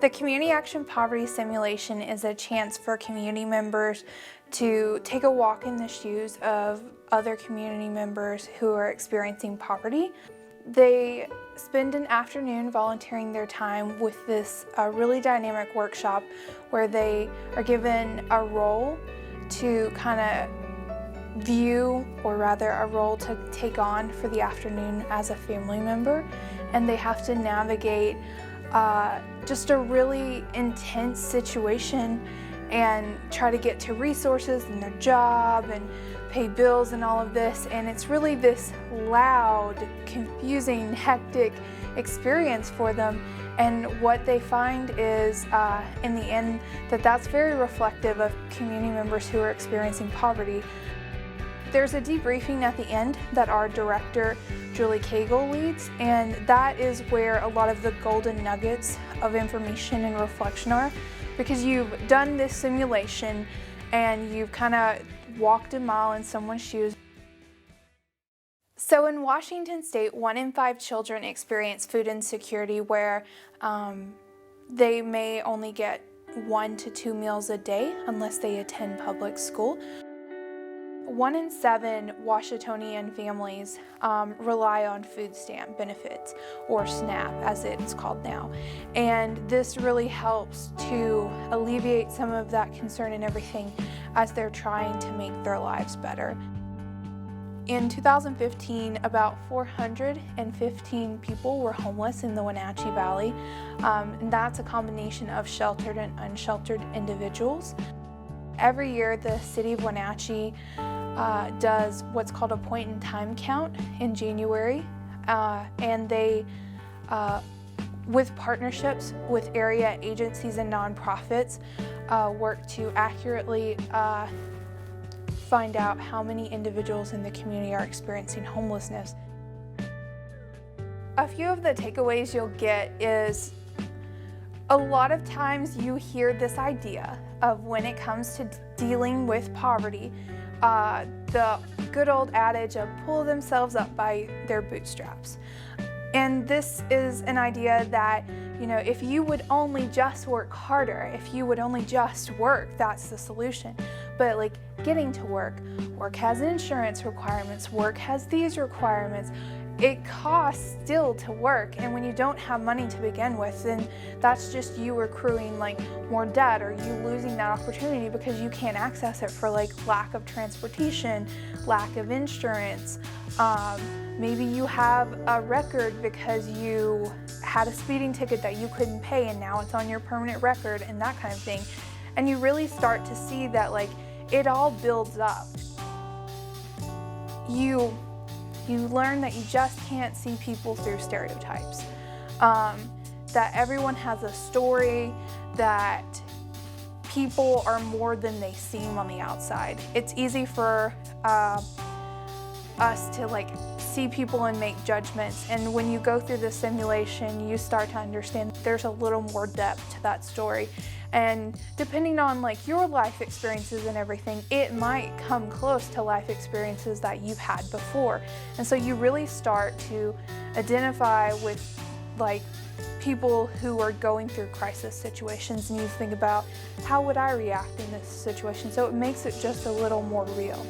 The Community Action Poverty Simulation is a chance for community members to take a walk in the shoes of other community members who are experiencing poverty. They spend an afternoon volunteering their time with this really dynamic workshop where they are given a role to kind of view, or rather a role to take on for the afternoon as a family member, and they have to navigate just a really intense situation and try to get to resources and their job and pay bills and all of this. And it's really this loud, confusing, hectic experience for them. And what they find is, in the end, that's very reflective of community members who are experiencing poverty. There's a debriefing at the end that our director, Julie Cagle, leads, and that is where a lot of the golden nuggets of information and reflection are, because you've done this simulation and you've kind of walked a mile in someone's shoes. So in Washington State, 1 in 5 children experience food insecurity, where they may only get 1 to 2 meals a day unless they attend public school. 1 in 7 Washingtonian families rely on food stamp benefits, or SNAP as it's called now. And this really helps to alleviate some of that concern and everything as they're trying to make their lives better. In 2015, about 415 people were homeless in the Wenatchee Valley, and that's a combination of sheltered and unsheltered individuals. Every year, the city of Wenatchee does what's called a point-in-time count in January, and they, with partnerships with area agencies and nonprofits, work to accurately find out how many individuals in the community are experiencing homelessness. A few of the takeaways you'll get is, a lot of times you hear this idea of, when it comes to dealing with poverty, the good old adage of pull themselves up by their bootstraps. And this is an idea that, you know, if you would only just work harder, if you would only just work, that's the solution. But like getting to work has insurance requirements, work has these requirements. It costs still to work, and when you don't have money to begin with, then that's just you accruing like more debt, or you losing that opportunity because you can't access it for like lack of transportation, lack of insurance. Maybe you have a record because you had a speeding ticket that you couldn't pay, and now it's on your permanent record, and that kind of thing. And you really start to see that like it all builds up. You learn that you just can't see people through stereotypes, that everyone has a story, that people are more than they seem on the outside. It's easy for us to like see people and make judgments, and when you go through the simulation, you start to understand there's a little more depth to that story. And depending on like your life experiences and everything, it might come close to life experiences that you've had before. And so you really start to identify with like people who are going through crisis situations, and you think about, how would I react in this situation? So it makes it just a little more real.